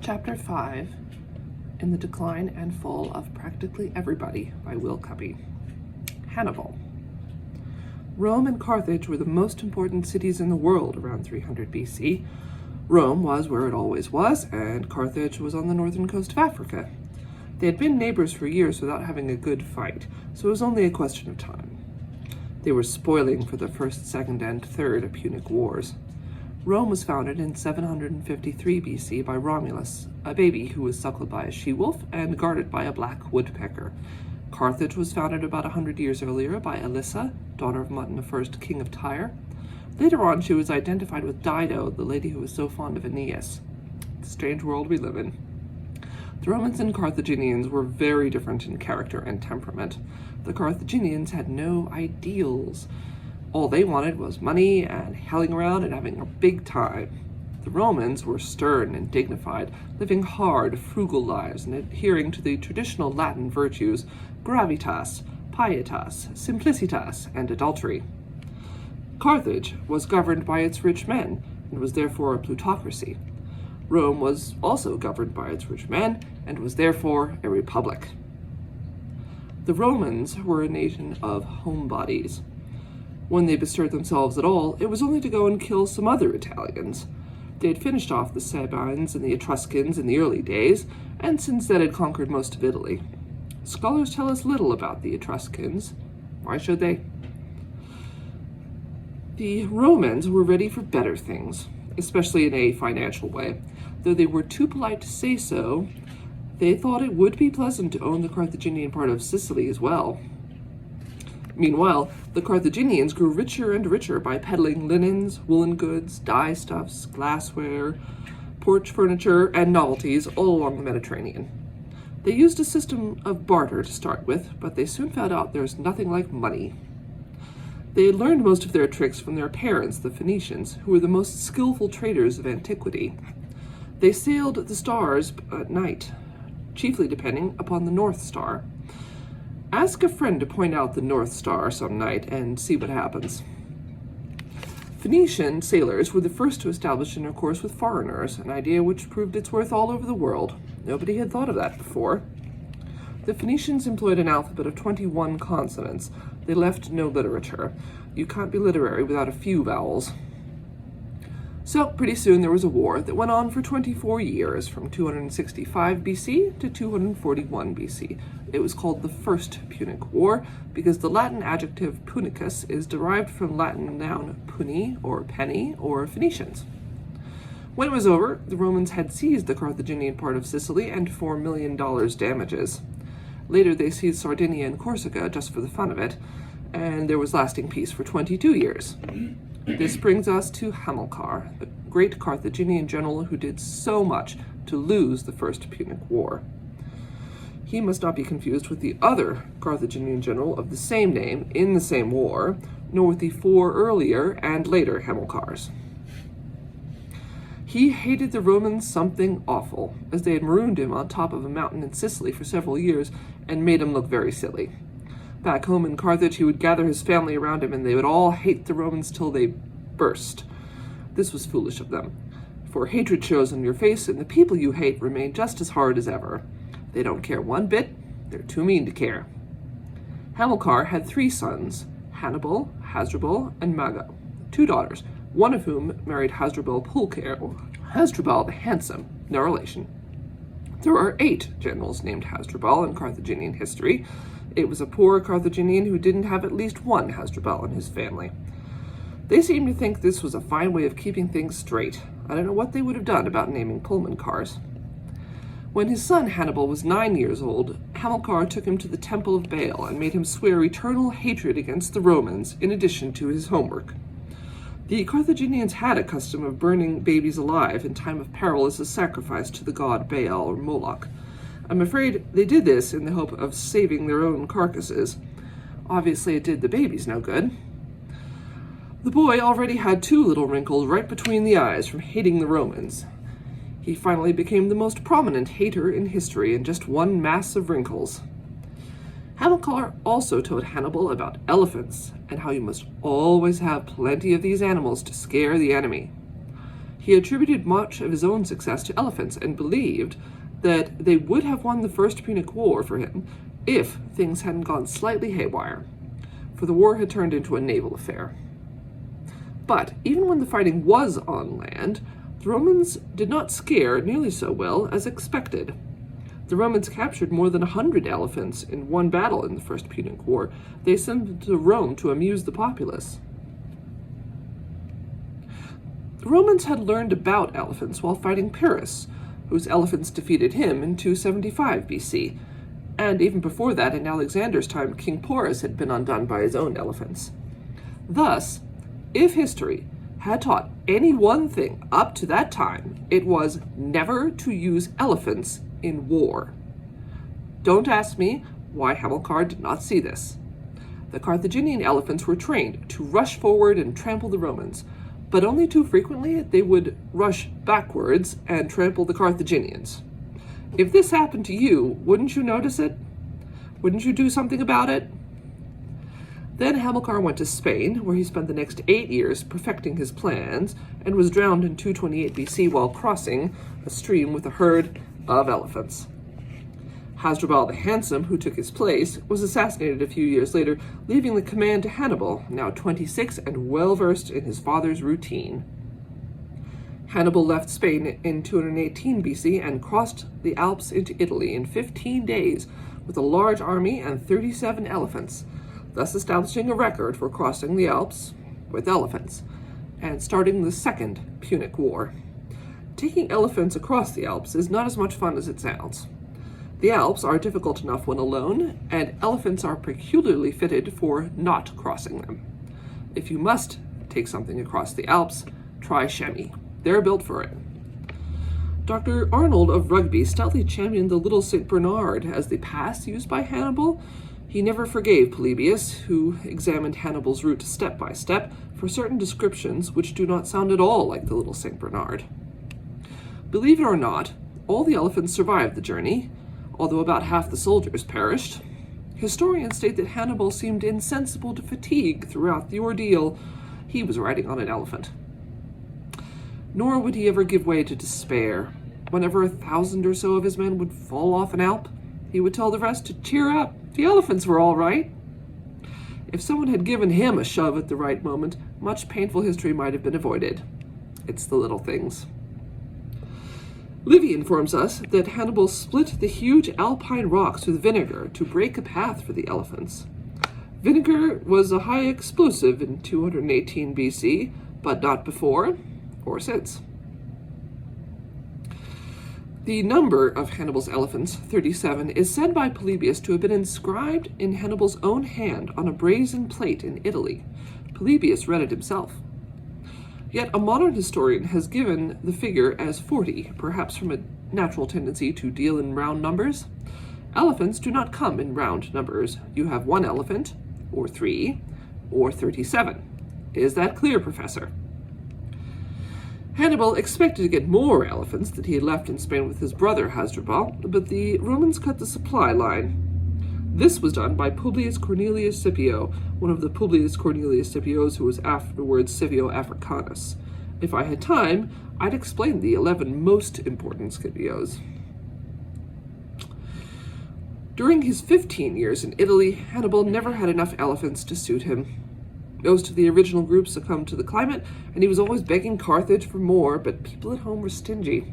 Chapter 5, In the Decline and Fall of Practically Everybody by Will Cubby. Hannibal. Rome and Carthage were the most important cities in the world around 300 BC. Rome was where it always was, and Carthage was on the northern coast of Africa. They had been neighbors for years without having a good fight, so it was only a question of time. They were spoiling for the First, Second, and Third Punic Wars. Rome was founded in 753 BC by Romulus, a baby who was suckled by a she-wolf and guarded by a black woodpecker. Carthage was founded about 100 years earlier by Alyssa, daughter of Mutton I, king of Tyre. Later on, she was identified with Dido, the lady who was so fond of Aeneas. It's a strange world we live in. The Romans and Carthaginians were very different in character and temperament. The Carthaginians had no ideals. All they wanted was money and hanging around and having a big time. The Romans were stern and dignified, living hard, frugal lives and adhering to the traditional Latin virtues gravitas, pietas, simplicitas, and adultery. Carthage was governed by its rich men and was therefore a plutocracy. Rome was also governed by its rich men and was therefore a republic. The Romans were a nation of homebodies. When they bestirred themselves at all, it was only to go and kill some other Italians. They had finished off the Sabines and the Etruscans in the early days, and since then had conquered most of Italy. Scholars tell us little about the Etruscans. Why should they? The Romans were ready for better things, especially in a financial way. Though they were too polite to say so, they thought it would be pleasant to own the Carthaginian part of Sicily as well. Meanwhile, the Carthaginians grew richer and richer by peddling linens, woolen goods, dye stuffs, glassware, porch furniture, and novelties all along the Mediterranean. They used a system of barter to start with, but they soon found out there's nothing like money. They had learned most of their tricks from their parents, the Phoenicians, who were the most skillful traders of antiquity. They sailed the stars at night, chiefly depending upon the North Star. Ask a friend to point out the North Star some night and see what happens. Phoenician sailors were the first to establish intercourse with foreigners, an idea which proved its worth all over the world. Nobody had thought of that before. The Phoenicians employed an alphabet of 21 consonants. They left no literature. You can't be literary without a few vowels. So pretty soon there was a war that went on for 24 years, from 265 BC to 241 BC. It was called the First Punic War because the Latin adjective punicus is derived from Latin noun puni, or penny, or Phoenicians. When it was over, the Romans had seized the Carthaginian part of Sicily and $4 million damages. Later they seized Sardinia and Corsica just for the fun of it, and there was lasting peace for 22 years. This brings us to Hamilcar, the great Carthaginian general who did so much to lose the First Punic War. He must not be confused with the other Carthaginian general of the same name in the same war, nor with the 4 earlier and later Hamilcars. He hated the Romans something awful, as they had marooned him on top of a mountain in Sicily for several years and made him look very silly. Back home in Carthage, he would gather his family around him and they would all hate the Romans till they burst. This was foolish of them, for hatred shows on your face and the people you hate remain just as hard as ever. They don't care one bit, they're too mean to care. Hamilcar had 3 sons, Hannibal, Hasdrubal, and Mago, 2 daughters, one of whom married Hasdrubal Pulcher, or Hasdrubal the Handsome, no relation. There are 8 generals named Hasdrubal in Carthaginian history. It was a poor Carthaginian who didn't have at least one Hasdrubal in his family. They seemed to think this was a fine way of keeping things straight. I don't know what they would have done about naming Pullman cars. When his son Hannibal was 9 years old, Hamilcar took him to the temple of Baal and made him swear eternal hatred against the Romans in addition to his homework. The Carthaginians had a custom of burning babies alive in time of peril as a sacrifice to the god Baal or Moloch. I'm afraid they did this in the hope of saving their own carcasses. Obviously it did the babies no good. The boy already had 2 little wrinkles right between the eyes from hating the Romans. He finally became the most prominent hater in history in just one mass of wrinkles. Hamilcar also told Hannibal about elephants and how you must always have plenty of these animals to scare the enemy. He attributed much of his own success to elephants and believed that they would have won the First Punic War for him if things hadn't gone slightly haywire, for the war had turned into a naval affair. But even when the fighting was on land, the Romans did not scare nearly so well as expected. The Romans captured more than 100 elephants in one battle in the First Punic War. They sent them to Rome to amuse the populace. The Romans had learned about elephants while fighting Pyrrhus, whose elephants defeated him in 275 BC, and even before that, in Alexander's time, King Porus had been undone by his own elephants. Thus, if history had taught any one thing up to that time, it was never to use elephants in war. Don't ask me why Hamilcar did not see this. The Carthaginian elephants were trained to rush forward and trample the Romans, but only too frequently they would rush backwards and trample the Carthaginians. If this happened to you, wouldn't you notice it? Wouldn't you do something about it? Then Hamilcar went to Spain, where he spent the next 8 years perfecting his plans, and was drowned in 228 BC while crossing a stream with a herd of elephants. Hasdrubal the Handsome, who took his place, was assassinated a few years later, leaving the command to Hannibal, now 26 and well-versed in his father's routine. Hannibal left Spain in 218 BC and crossed the Alps into Italy in 15 days with a large army and 37 elephants, thus establishing a record for crossing the Alps with elephants and starting the Second Punic War. Taking elephants across the Alps is not as much fun as it sounds. The Alps are difficult enough when alone, and elephants are peculiarly fitted for not crossing them. If you must take something across the Alps, try chamois. They're built for it. Dr. Arnold of Rugby stoutly championed the Little St. Bernard as the pass used by Hannibal. He never forgave Polybius, who examined Hannibal's route step by step for certain descriptions which do not sound at all like the Little St. Bernard. Believe it or not, all the elephants survived the journey, although about half the soldiers perished. Historians state that Hannibal seemed insensible to fatigue throughout the ordeal. He was riding on an elephant. Nor would he ever give way to despair. Whenever 1,000 or so of his men would fall off an Alp, he would tell the rest to cheer up. The elephants were all right. If someone had given him a shove at the right moment, much painful history might have been avoided. It's the little things. Livy informs us that Hannibal split the huge alpine rocks with vinegar to break a path for the elephants. Vinegar was a high explosive in 218 BC, but not before or since. The number of Hannibal's elephants, 37, is said by Polybius to have been inscribed in Hannibal's own hand on a brazen plate in Italy. Polybius read it himself. Yet a modern historian has given the figure as 40, perhaps from a natural tendency to deal in round numbers. Elephants do not come in round numbers. You have 1 elephant, or 3, or 37. Is that clear, Professor? Hannibal expected to get more elephants that he had left in Spain with his brother Hasdrubal, but the Romans cut the supply line. This was done by Publius Cornelius Scipio, one of the Publius Cornelius Scipios who was afterwards Scipio Africanus. If I had time, I'd explain the 11 most important Scipios. During his 15 years in Italy, Hannibal never had enough elephants to suit him. Most of the original group succumbed to the climate, and he was always begging Carthage for more, but people at home were stingy.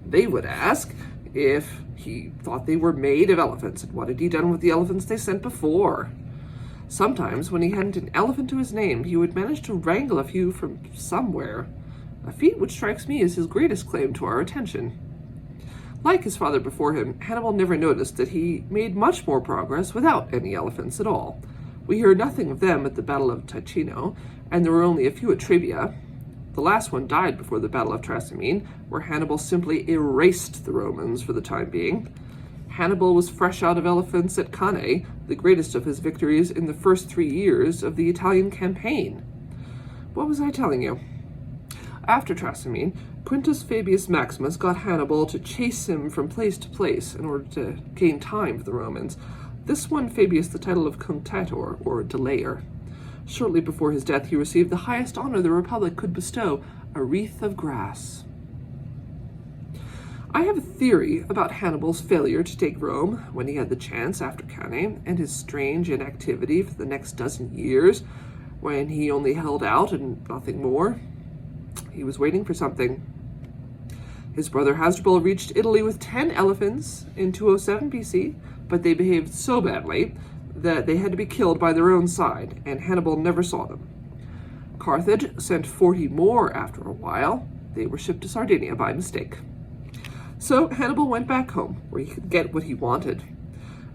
They would ask if he thought they were made of elephants, and what had he done with the elephants they sent before. Sometimes, when he hadn't an elephant to his name, he would manage to wrangle a few from somewhere, a feat which strikes me as his greatest claim to our attention. Like his father before him, Hannibal never noticed that he made much more progress without any elephants at all. We hear nothing of them at the Battle of Ticino, and there were only a few at Trebia. The last one died before the Battle of Trasimene, where Hannibal simply erased the Romans for the time being. Hannibal was fresh out of elephants at Cannae, the greatest of his victories in the first 3 years of the Italian campaign. What was I telling you? After Trasimene, Quintus Fabius Maximus got Hannibal to chase him from place to place in order to gain time for the Romans. This won Fabius the title of Cunctator, or Delayer. Shortly before his death, he received the highest honor the Republic could bestow, a wreath of grass. I have a theory about Hannibal's failure to take Rome when he had the chance after Cannae, and his strange inactivity for the next dozen years when he only held out and nothing more. He was waiting for something. His brother Hasdrubal reached Italy with 10 elephants in 207 BC, but they behaved so badly that they had to be killed by their own side, and Hannibal never saw them. Carthage sent 40 more after a while. They were shipped to Sardinia by mistake. So Hannibal went back home, where he could get what he wanted.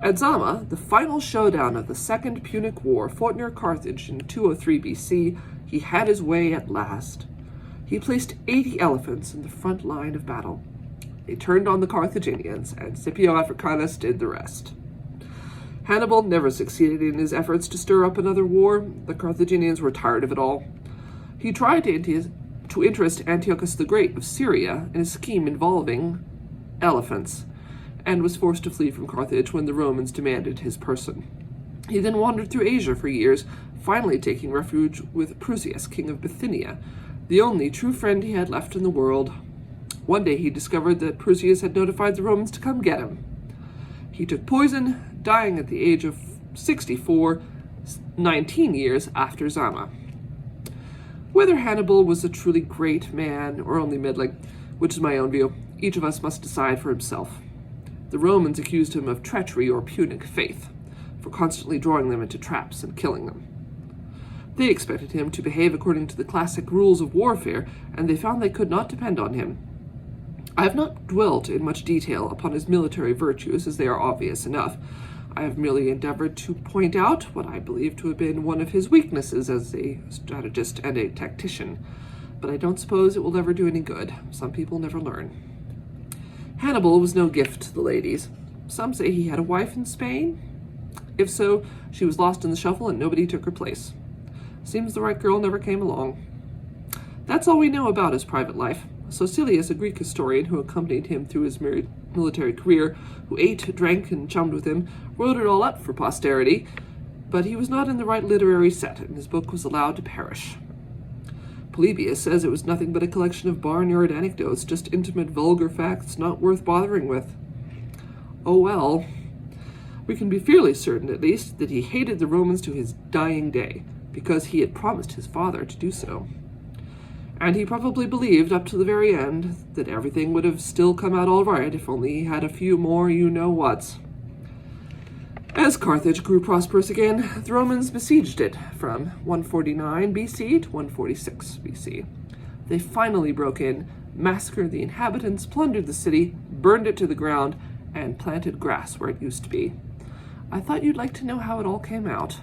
At Zama, the final showdown of the Second Punic War, fought near Carthage in 203 BC, he had his way at last. He placed 80 elephants in the front line of battle. They turned on the Carthaginians, and Scipio Africanus did the rest. Hannibal never succeeded in his efforts to stir up another war. The Carthaginians were tired of it all. He tried to interest Antiochus the Great of Syria in a scheme involving elephants, and was forced to flee from Carthage when the Romans demanded his person. He then wandered through Asia for years, finally taking refuge with Prusias, king of Bithynia, the only true friend he had left in the world. One day he discovered that Prusias had notified the Romans to come get him. He took poison, dying at the age of 64, 19 years after Zama. Whether Hannibal was a truly great man or only middling, which is my own view, each of us must decide for himself. The Romans accused him of treachery or Punic faith, for constantly drawing them into traps and killing them. They expected him to behave according to the classic rules of warfare, and they found they could not depend on him. I have not dwelt in much detail upon his military virtues, as they are obvious enough. I have merely endeavored to point out what I believe to have been one of his weaknesses as a strategist and a tactician, but I don't suppose it will ever do any good. Some people never learn. Hannibal was no gift to the ladies. Some say he had a wife in Spain. If so, she was lost in the shuffle and nobody took her place. Seems the right girl never came along. That's all we know about his private life. Sosilius, a Greek historian who accompanied him through his military career, who ate, drank, and chummed with him, wrote it all up for posterity, but he was not in the right literary set, and his book was allowed to perish. Polybius says it was nothing but a collection of barnyard anecdotes, just intimate, vulgar facts not worth bothering with. Oh well. We can be fairly certain, at least, that he hated the Romans to his dying day, because he had promised his father to do so. And he probably believed up to the very end that everything would have still come out all right if only he had a few more you-know-whats. As Carthage grew prosperous again, the Romans besieged it from 149 BC to 146 BC. They finally broke in, massacred the inhabitants, plundered the city, burned it to the ground, and planted grass where it used to be. I thought you'd like to know how it all came out.